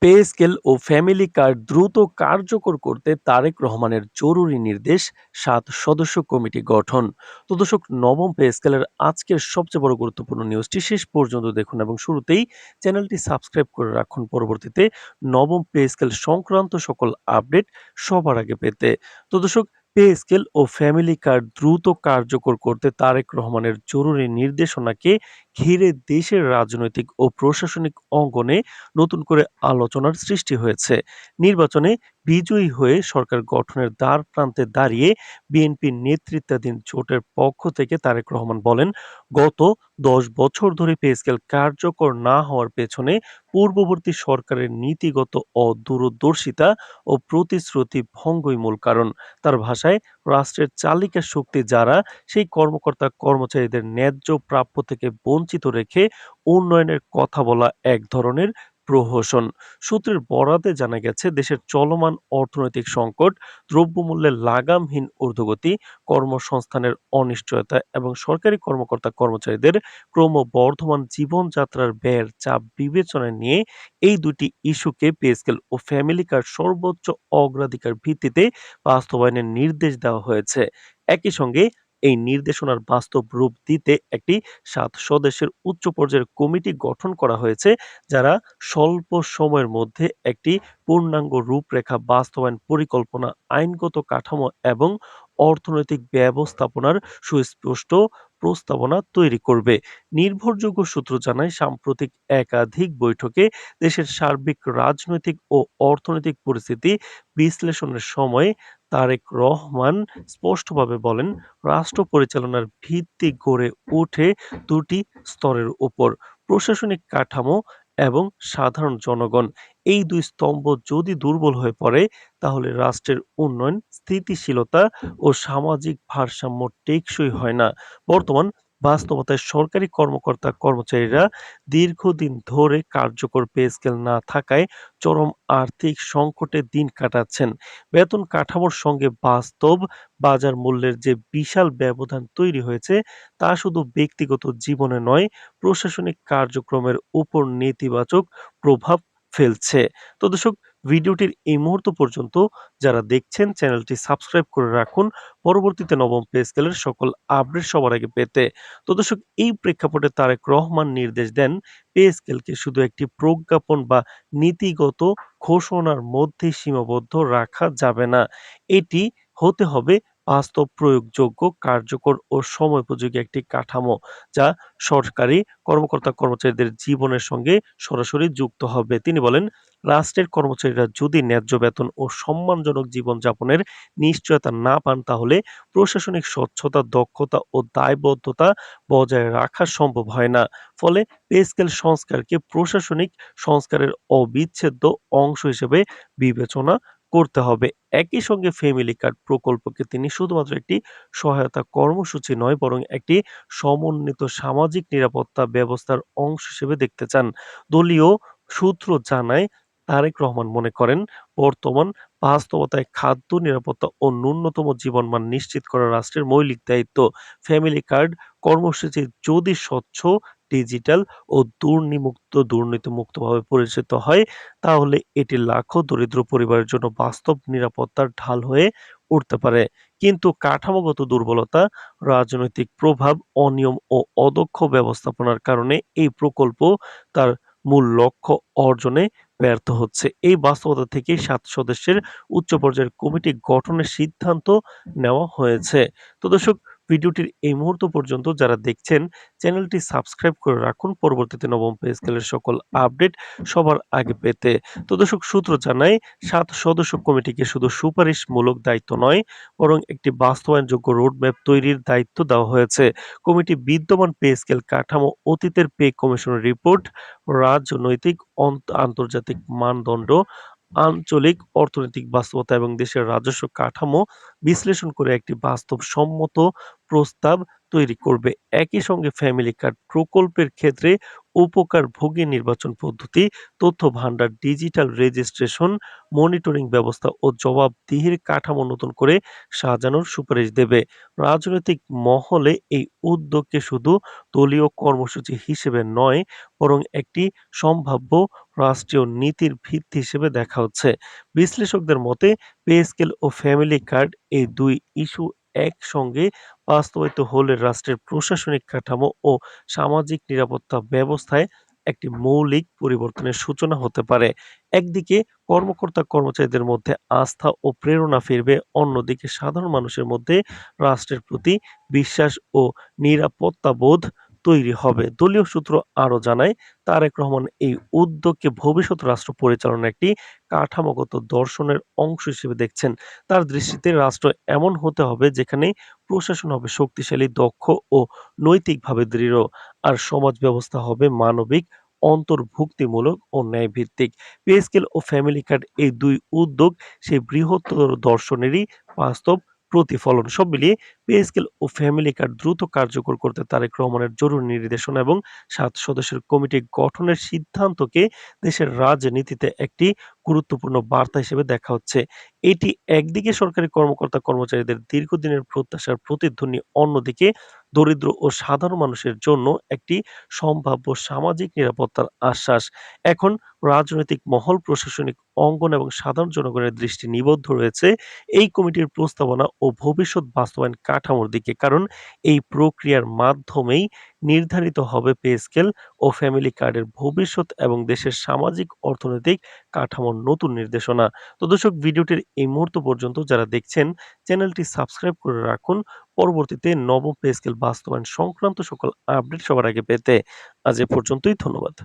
Pay scale ও family card দ্রুত কার্যকর করতে তারেক রহমানের জরুরি নির্দেশ, ৭ সদস্য কমিটি গঠন। তো দর্শক, নবম পে স্কেলের আজকের সবচেয়ে বড় গুরুত্বপূর্ণ নিউজটি শেষ পর্যন্ত দেখুন এবং শুরুতেই চ্যানেলটি সাবস্ক্রাইব করে রাখুন পরবর্তীতে নবম পে স্কেল সংক্রান্ত সকল আপডেট সবার আগে পেতে। তো দর্শক, পে স্কেল ও ফ্যামিলি কার্ড দ্রুত কার্যকর করতে তারেক রহমানের জরুরি নির্দেশনাকে ঘিরে দেশের রাজনৈতিক ও প্রশাসনিক অঙ্গনে নতুন করে আলোচনার সৃষ্টি হয়েছে। নির্বাচনে বিজয়ী হয়ে সরকার গঠনের দ্বার প্রান্তে দাঁড়িয়ে বিএনপির নেতৃত্বাধীন জোটের পক্ষ থেকে তারেক রহমান বলেন, গত ১০ বছর ধরে পে স্কেল কার্যকর না হওয়ার পেছনে পূর্ববর্তী সরকারের নীতিগত অদূরদর্শিতা ও প্রতিশ্রুতি ভঙ্গই মূল কারণ। তার ভাষায়, রাষ্ট্রের চালিকা শক্তি যারা সেই কর্মকর্তা কর্মচারীদের ন্যায্য প্রাপ্য থেকে বঞ্চিত রেখে উন্নয়নের কথা বলা এক ধরনের প্রহসন। সূত্রের বরাতে জানা গেছে, দেশের চলমান অর্থনৈতিক সংকট, দ্রব্যমূল্যের লাগামহীন ঊর্ধ্বগতি, কর্মসংস্থানের অনিশ্চয়তা এবং সরকারি কর্মকর্তা কর্মচারীদের ক্রমবর্ধমান জীবনযাত্রার ব্যয়ের চাপ বিবেচনায় নিয়ে এই দুটি ইস্যুকে পে স্কেল ও ফ্যামিলি কার্ড সর্বোচ্চ অগ্রাধিকার ভিত্তিতে বাস্তবায়নের নির্দেশ দেওয়া হয়েছে। একই সঙ্গে এই নির্দেশনার বাস্তব রূপ দিতে একটি ৭ সদস্যের উচ্চ পর্যায়ের কমিটি গঠন করা হয়েছে, যারা স্বল্প সময়ের মধ্যে একটি পূর্ণাঙ্গ রূপরেখা বাস্তবায়ন পরিকল্পনা, আইনগত কাঠামো এবং অর্থনৈতিক ব্যবস্থাপনার সুস্পষ্ট প্রস্তাবনা তৈরি করবে। নির্ভরযোগ্য সূত্র জানায়, সাম্প্রতিক একাধিক বৈঠকে দেশের সার্বিক রাজনৈতিক ও অর্থনৈতিক পরিস্থিতি বিশ্লেষণের সময় তারেক রহমান স্পষ্টভাবে বলেন, রাষ্ট্র পরিচালনার ভিত্তি গড়ে ওঠে দুটি স্তরের উপর: প্রশাসনিক কাঠামো এবং সাধারণ জনগণ। এই দুই স্তম্ভ যদি দুর্বল হয়ে পড়ে, তাহলে রাষ্ট্রের উন্নয়ন, স্থিতিশীলতা ও সামাজিক ভারসাম্য টেকসই হয় না। বর্তমান বাস্তবতায় সরকারি কর্মকর্তা কর্মচারীরা দীর্ঘদিন ধরে কার্যকর পে স্কেল না থাকায় চরম আর্থিক সংকটে দিন কাটাচ্ছেন। বেতন কাঠামোর সঙ্গে বাস্তব বাজার মূল্যের যে বিশাল ব্যবধান তৈরি হয়েছে, তা শুধু ব্যক্তিগত জীবনে নয়, প্রশাসনিক কার্যক্রমের উপর নেতিবাচক প্রভাব ফেলছে। তো দর্শক, ভিডিওটির এই মুহূর্ত পর্যন্ত যারা দেখছেন, চ্যানেলটি সাবস্ক্রাইব করে রাখুন পরবর্তীতে নবম পে স্কেলের সকল আপডেট সবার আগে পেতে। তো দর্শক, এই প্রেক্ষাপটে তারেক রহমান নির্দেশ দেন, পে স্কেলকে শুধু একটি প্রজ্ঞাপন বা নীতিগত ঘোষণার মধ্যে সীমাবদ্ধ রাখা যাবে না। এটি হতে হবে বাস্তব প্রয়োগযোগ্য, কার্যকর ও সময়োপযোগী একটি কাঠামো, যা সরকারি কর্মকর্তা কর্মচারীদের জীবনের সঙ্গে সরাসরি যুক্ত হবে। তিনি বলেন, রাষ্ট্রের কর্মচারীরা যদি ন্যায্য বেতন ও সম্মানজনক জীবনযাপনের নিশ্চয়তা না পান, তাহলে প্রশাসনিক স্বচ্ছতা, দক্ষতা ও দায়বদ্ধতা বজায় রাখা সম্ভব হয় না। ফলে পে স্কেল সংস্কারকে প্রশাসনিক সংস্কারের অবিচ্ছেদ্য অংশ হিসেবে বিবেচনা করতে হবে। একই সঙ্গে ফ্যামিলি কার্ড প্রকল্পকে তিনি শুধুমাত্র একটি সহায়তা কর্মসূচি নয়, বরং একটি সমন্বিত সামাজিক নিরাপত্তা ব্যবস্থার অংশ হিসেবে দেখতে চান। দলীয় সূত্র জানায়, তারেক রহমান মনে করেন, বর্তমান বাস্তবতায় খাদ্য নিরাপত্তা ও ন্যূনতম জীবনমান নিশ্চিত করা রাষ্ট্রের মৌলিক দায়িত্ব। ফ্যামিলি কার্ড কর্মসূচি যদি স্বচ্ছ, ডিজিটাল ও দুর্নীতিমুক্তভাবে পরিচালিত হয়, তাহলে এটি লাখো দরিদ্র পরিবারের জন্য বাস্তব নিরাপত্তার ঢাল হয়ে উঠতে পারে। কিন্তু কাঠামোগত দুর্বলতা, রাজনৈতিক প্রভাব, অনিয়ম ও অদক্ষ ব্যবস্থাপনার কারণে এই প্রকল্প তার মূল লক্ষ্য অর্জনে ব্যর্থ হচ্ছে। এই বাস্তবতা থেকেই ৭ সদস্যের উচ্চ পর্যায়ের কমিটি গঠনের সিদ্ধান্ত নেওয়া হয়েছে। তো দর্শক, ভিডিওটির এই মুহূর্ত পর্যন্ত যারা দেখছেন, চ্যানেলটি সাবস্ক্রাইব করে রাখুন পরবর্তীতে নবম পে স্কেলের সকল আপডেট সবার আগে পেতে। তো দর্শক, সূত্র জানায়, ৭ সদস্য কমিটিকে শুধু সুপারিশমূলক দায়িত্ব নয়, বরং একটি বাস্তবায়নযোগ্য রোডম্যাপ তৈরির দায়িত্ব দেওয়া হয়েছে। কমিটি বিদ্যমান পে স্কেল কাঠামো, অতীতের পে কমিশনের রিপোর্ট, রাজনৈতিক আন্তর্জাতিক মানদণ্ড, আঞ্চলিক অর্থনৈতিক বাস্তবতা এবং দেশের রাজস্ব কাঠামো বিশ্লেষণ করে একটি বাস্তবসম্মত প্রস্তাব তৈরি করবে। একই সঙ্গে ফ্যামিলি কার্ড প্রকল্পের ক্ষেত্রে উপকারভোগী নির্বাচন পদ্ধতি, তথ্য ভান্ডার, ডিজিটাল রেজিস্ট্রেশন, মনিটরিং ব্যবস্থা ও জবাবদিহির কাঠামো নতুন করে সাজানোর সুপারিশ দেবে। রাজনৈতিক মহলে এই উদ্যোগকে শুধু দলীয় কর্মসূচি হিসেবে নয়, বরং একটি সম্ভাব্য রাষ্ট্রীয় নীতির ভিত্তি হিসেবে দেখা হচ্ছে। বিশ্লেষকদের মতে পে স্কেল ও ফ্যামিলি কার্ড এই দুই ইস্যু একসঙ্গে বাস্তবায়িত হলে রাষ্ট্রের প্রশাসনিক কাঠামো ও সামাজিক নিরাপত্তা ব্যবস্থায় একটি মৌলিক পরিবর্তনের সূচনা হতে পারে। একদিকে কর্মকর্তা-কর্মচারীদের মধ্যে আস্থা ও প্রেরণা ফিরবে, অন্যদিকে সাধারণ মানুষের মধ্যে রাষ্ট্রের প্রতি বিশ্বাস ও নিরাপত্তাবোধ তৈরি হবে। দলীয় সূত্র আরও জানায়, তারেক রহমান এই উদ্যোগকে ভবিষ্যৎ রাষ্ট্র পরিচালনার একটি কাঠামোগত দর্শনের অংশ হিসেবে দেখছেন। তার দৃষ্টিতে রাষ্ট্র এমন হতে হবে যেখানে প্রশাসন হবে শক্তিশালী, দক্ষ ও নৈতিকভাবে দৃঢ়, আর সমাজ ব্যবস্থা হবে মানবিক, অন্তর্ভুক্তিমূলক ও ন্যায়ভিত্তিক। পে স্কেল ও ফ্যামিলি কার্ড এই দুই উদ্যোগ সেই বৃহত্তর দর্শনেরই বাস্তব প্রতিফলন। সব মিলিয়ে পে স্কেল ও ফ্যামিলি কার্ড দ্রুত কার্যকর করতে তারেক রহমানের জরুরি নির্দেশনা এবং ৭ সদস্যের কমিটি গঠনের সিদ্ধান্তকে দেশের রাজনীতিতে একটি গুরুত্বপূর্ণ বার্তা হিসেবে দেখা হচ্ছে। এটি একদিকে সরকারি কর্মকর্তা-কর্মচারীদের দীর্ঘদিনের প্রত্যাশার প্রতিধ্বনি, অন্যদিকে দরিদ্র ও সাধারণ মানুষের জন্য একটি সম্ভাব্য সামাজিক নিরাপত্তার আশ্বাস। এখন রাজনৈতিক মহল, প্রশাসনিক অঙ্গন এবং সাধারণ জনগণের দৃষ্টি নিবদ্ধ রয়েছে এই কমিটির প্রস্তাবনা ও ভবিষ্যৎ বাস্তবায়ন কাঠামোর দিকে। কারণ এই প্রক্রিয়ার মাধ্যমেই নির্ধারিত হবে পে স্কেল ও ফ্যামিলি কার্ডের ভবিষ্যৎ এবং দেশের সামাজিক অর্থনৈতিক কাঠামোর নতুন নির্দেশনা। তো দর্শক, ভিডিওটির এই মুহূর্ত পর্যন্ত যারা দেখছেন, চ্যানেলটি সাবস্ক্রাইব করে রাখুন পরবর্তীতে নবম পে স্কেল বাস্তবায়ন সংক্রান্ত সকল আপডেট সবার আগে পেতে। আজ এ পর্যন্তই, ধন্যবাদ।